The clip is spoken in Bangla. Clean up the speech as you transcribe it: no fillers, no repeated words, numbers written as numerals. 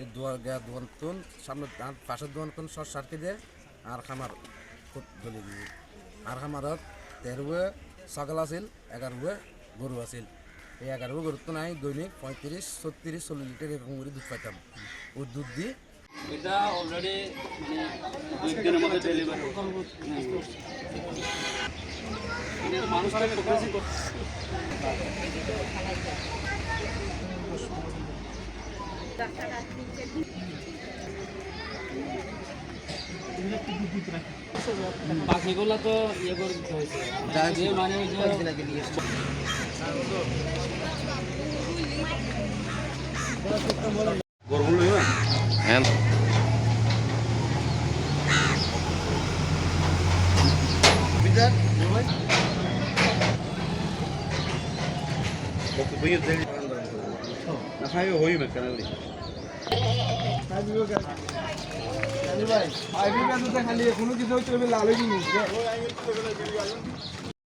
এই দোয়ান সামনে পাশের দোয়ান শর্ট সার্কিটে আর খামার জ্বলি দিয়ে আর খামারত 13 ছাগল আছিল 11 গরু আছিল এই 11 গরু তো নাই দৈনিক 35 36 40 লিটার এরকম করে দুধ পাইতাম ওই দুধ দিয়ে এটা অলরেডি মানে 2 দিনের মধ্যে ডেলিভারি মানুষটাকে বেশি বাকিগুলো তো ইয়ে করে দিতে হয়েছে মানে হ্যাঁ খালি কোনো কিছু হচ্ছে লাল জিনিস